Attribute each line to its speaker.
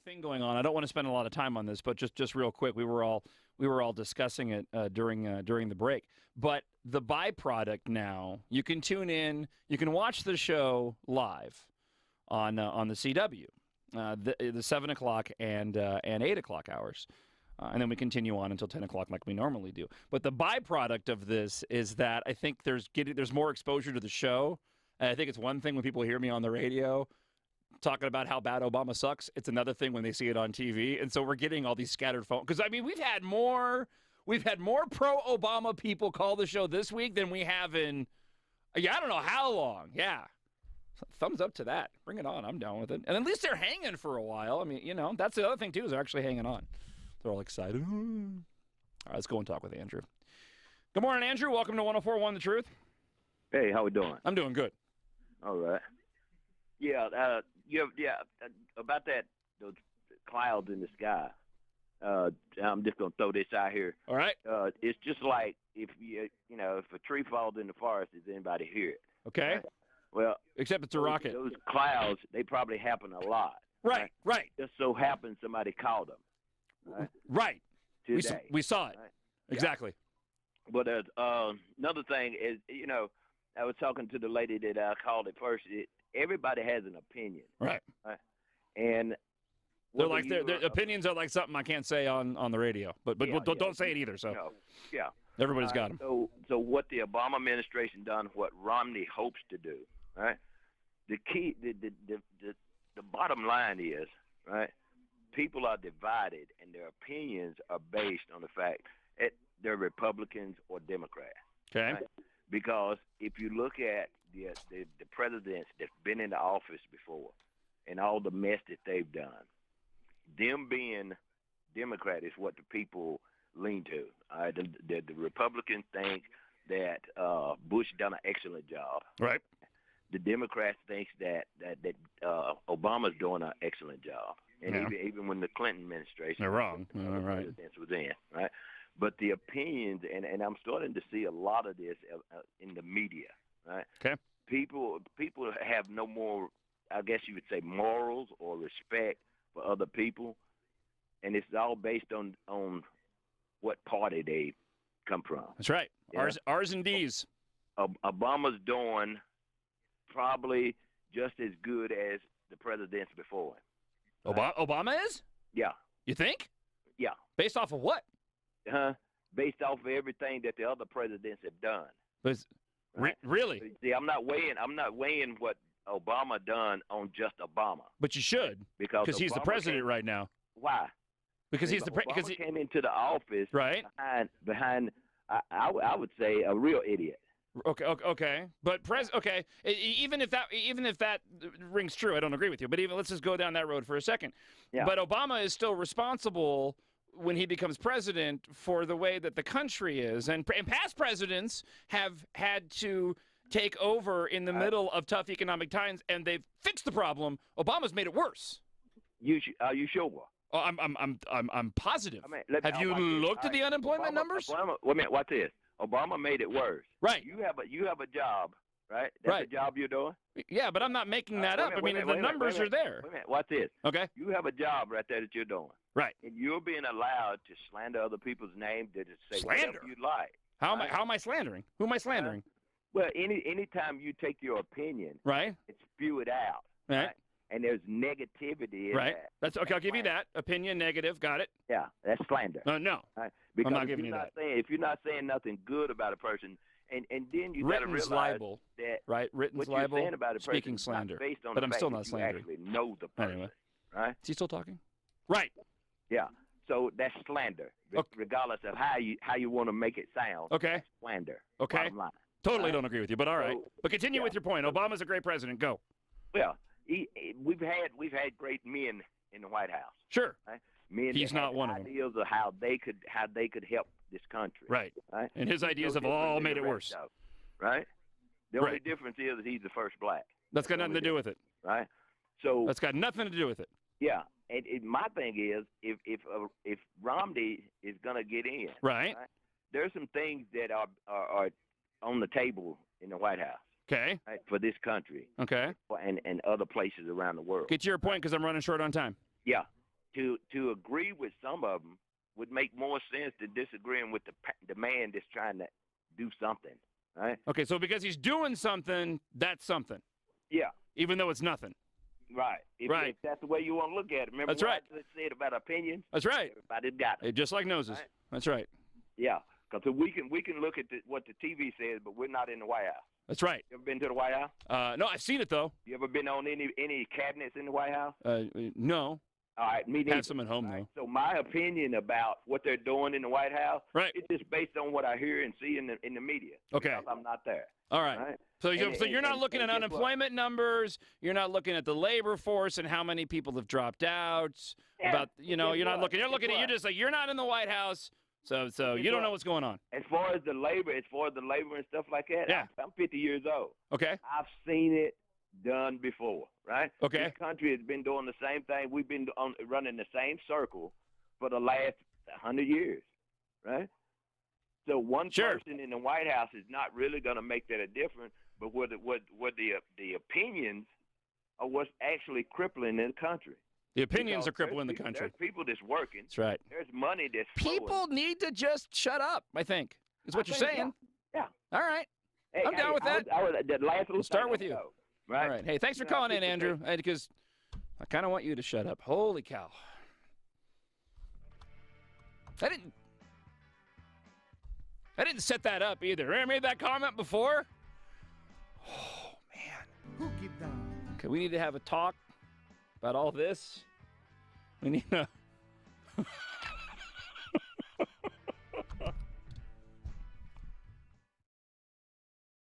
Speaker 1: thing going on. I don't want to spend a lot of time on this, but just real quick, we were all discussing it during the break. But the byproduct now, you can tune in, you can watch the show live on the CW, the 7 o'clock and 8 o'clock hours. And then we continue on until 10 o'clock like we normally do. But the byproduct of this is that I think there's more exposure to the show. And I think it's one thing when people hear me on the radio talking about how bad Obama sucks. It's another thing when they see it on TV. And so we're getting all these scattered phone. Because, I mean, we've had more pro-Obama people call the show this week than we have in, I don't know how long. Yeah. Thumbs up to that. Bring it on. I'm down with it. And at least they're hanging for a while. I mean, that's the other thing, too, is they're actually hanging on. They're all excited. All right, let's go and talk with Andrew. Good morning, Andrew. Welcome to 104.1 The Truth.
Speaker 2: Hey, how we doing?
Speaker 1: I'm doing good.
Speaker 2: All right. Yeah, about those clouds in the sky. I'm just gonna throw this out here.
Speaker 1: All right.
Speaker 2: It's just like if if a tree falls in the forest, does anybody hear it?
Speaker 1: Okay.
Speaker 2: Right? Well,
Speaker 1: except it's a rocket.
Speaker 2: Those clouds, they probably happen a lot.
Speaker 1: Right.
Speaker 2: Just so happens somebody caught them.
Speaker 1: Right.
Speaker 2: Today.
Speaker 1: We saw it. Right? Exactly.
Speaker 2: Yeah. But another thing is, I was talking to the lady that I called at first. Everybody has an opinion.
Speaker 1: Right.
Speaker 2: And
Speaker 1: they're like their opinions are like something I can't say on the radio. But don't say it either. So
Speaker 2: yeah,
Speaker 1: everybody's got them.
Speaker 2: So what the Obama administration done, what Romney hopes to do, right? The key, the bottom line is, right? People are divided, and their opinions are based on the fact that they're Republicans or Democrats.
Speaker 1: Okay.
Speaker 2: Right? Because if you look at the presidents that's been in the office before and all the mess that they've done, them being Democrat is what the people lean to. The Republicans think that Bush done an excellent job.
Speaker 1: Right.
Speaker 2: The Democrats think that Obama's doing an excellent job. And even when the Clinton administration,
Speaker 1: they're wrong. Right.
Speaker 2: Was in, right? But the opinions, and I'm starting to see a lot of this in the media, right?
Speaker 1: Okay.
Speaker 2: People have no more, I guess you would say, morals or respect for other people, and it's all based on what party they come from.
Speaker 1: That's right. Yeah? R's and D's.
Speaker 2: Obama's doing probably just as good as the presidents before him.
Speaker 1: Obama is?
Speaker 2: Yeah.
Speaker 1: You think?
Speaker 2: Yeah.
Speaker 1: Based off of what?
Speaker 2: Based off of everything that the other presidents have done.
Speaker 1: But really?
Speaker 2: See, I'm not weighing what Obama done on just Obama.
Speaker 1: But you should, because he's the president right now.
Speaker 2: Why?
Speaker 1: Because he's the president.
Speaker 2: Because he came into the office
Speaker 1: right
Speaker 2: behind I would say a real idiot.
Speaker 1: Okay. But even if that rings true, I don't agree with you. But let's just go down that road for a second.
Speaker 2: Yeah.
Speaker 1: But Obama is still responsible when he becomes president for the way that the country is, and past presidents have had to take over in the middle of tough economic times, and they've fixed the problem. Obama's made it worse.
Speaker 2: Are you sure?
Speaker 1: Oh, I'm positive.
Speaker 2: I mean,
Speaker 1: have you looked at the unemployment numbers?
Speaker 2: Wait a minute. Watch this. Obama made it worse.
Speaker 1: Right.
Speaker 2: You have a job, right? That's the job you're doing.
Speaker 1: Yeah, but I'm not making that up. The numbers are there.
Speaker 2: Wait a minute. Watch this.
Speaker 1: Okay.
Speaker 2: You have a job right there that you're doing.
Speaker 1: Right.
Speaker 2: And you're being allowed to slander other people's names to say whatever you like.
Speaker 1: How am I slandering? Who am I slandering?
Speaker 2: Well, anytime you take your opinion,
Speaker 1: right,
Speaker 2: and spew it out,
Speaker 1: right,
Speaker 2: and there's negativity in
Speaker 1: right.
Speaker 2: that.
Speaker 1: That's okay. I'll give you that. Opinion negative. Got it.
Speaker 2: Yeah, that's slander.
Speaker 1: No.
Speaker 2: Right? Because
Speaker 1: I'm not giving you that.
Speaker 2: If you're not saying nothing good about a person, and then you got to realize
Speaker 1: libel.
Speaker 2: that
Speaker 1: right, written's
Speaker 2: what
Speaker 1: libel,
Speaker 2: you're saying about a person
Speaker 1: speaking slander.
Speaker 2: Based on
Speaker 1: but
Speaker 2: the
Speaker 1: I'm
Speaker 2: fact
Speaker 1: still
Speaker 2: that
Speaker 1: not slandering.
Speaker 2: You actually know the person.
Speaker 1: Anyway,
Speaker 2: right?
Speaker 1: Is he still talking? Right.
Speaker 2: Yeah. So that's slander, regardless of how you want to make it sound.
Speaker 1: Okay.
Speaker 2: That's slander.
Speaker 1: Okay.
Speaker 2: Bottom line.
Speaker 1: Totally don't agree with you, but all right. But continue with your point. Obama's a great president. Go.
Speaker 2: Well, we've had great men in the White House.
Speaker 1: Sure.
Speaker 2: Right? Men
Speaker 1: He's not one of them.
Speaker 2: Ideas of how they could help this country.
Speaker 1: Right.
Speaker 2: Right.
Speaker 1: And his ideas have all made it worse.
Speaker 2: Right. The only difference is he's the first black.
Speaker 1: That's got nothing to do with it.
Speaker 2: Right. So
Speaker 1: that's got nothing to do with it.
Speaker 2: Yeah. And my thing is, if Romney is going to get in,
Speaker 1: right,
Speaker 2: there's some things that are on the table in the White House.
Speaker 1: Okay.
Speaker 2: Right, for this country.
Speaker 1: Okay.
Speaker 2: And other places around the world.
Speaker 1: Get to your point because I'm running short on time.
Speaker 2: Yeah. to agree with some of them would make more sense than disagreeing with the man that's trying to do something, right?
Speaker 1: Okay, so because he's doing something, that's something,
Speaker 2: Yeah,
Speaker 1: even though it's nothing.
Speaker 2: right.
Speaker 1: Right.
Speaker 2: If that's the way you want to look at it. Remember
Speaker 1: That's
Speaker 2: what
Speaker 1: right.
Speaker 2: I said about opinions?
Speaker 1: That's right.
Speaker 2: Everybody's got it.
Speaker 1: Just like noses.
Speaker 2: Right.
Speaker 1: That's right.
Speaker 2: Yeah, because we can look at what the TV says, but we're not in the White House.
Speaker 1: That's right.
Speaker 2: You ever been to the White House?
Speaker 1: No, I've seen it though.
Speaker 2: You ever been on any cabinets in the White House?
Speaker 1: No.
Speaker 2: All right, me neither.
Speaker 1: Have some at home,
Speaker 2: All right,
Speaker 1: though.
Speaker 2: so my opinion about what they're doing in the White House,
Speaker 1: Right.
Speaker 2: it's just based on what I hear and see in the media.
Speaker 1: Okay.
Speaker 2: Because I'm not there.
Speaker 1: All right.
Speaker 2: Right?
Speaker 1: So you're not looking at
Speaker 2: guess what?
Speaker 1: unemployment numbers. You're not looking at the labor force and how many people have dropped out.
Speaker 2: Yeah,
Speaker 1: About you're not
Speaker 2: guess
Speaker 1: looking. You're
Speaker 2: what?
Speaker 1: looking at. You're just like you're not in the White House, so you don't know what's going on.
Speaker 2: As far as the labor and stuff like that,
Speaker 1: Yeah.
Speaker 2: I'm 50 years old.
Speaker 1: Okay.
Speaker 2: I've seen it done before, right?
Speaker 1: Okay.
Speaker 2: This country has been doing the same thing. We've been running the same circle for the last 100 years, right? So one
Speaker 1: Sure.
Speaker 2: person in the White House is not really going to make that a difference, but what the opinions are what's actually crippling the country.
Speaker 1: The opinions
Speaker 2: Because
Speaker 1: are crippling the
Speaker 2: there's
Speaker 1: country.
Speaker 2: There's people that's working.
Speaker 1: That's right.
Speaker 2: There's money that's flowing.
Speaker 1: People need to just shut up. I think is what
Speaker 2: I
Speaker 1: you're
Speaker 2: think,
Speaker 1: saying.
Speaker 2: Yeah.
Speaker 1: All right.
Speaker 2: Hey,
Speaker 1: I'm down with that.
Speaker 2: The last little
Speaker 1: We'll start
Speaker 2: thing
Speaker 1: with
Speaker 2: on the
Speaker 1: you.
Speaker 2: show, right?
Speaker 1: All right. Hey, thanks for
Speaker 2: You know,
Speaker 1: calling in,
Speaker 2: people
Speaker 1: Andrew. Because I kind of want you to shut up. Holy cow. I didn't set that up either. I made that comment before. Oh man. Okay, we need to have a talk about all this. We need to.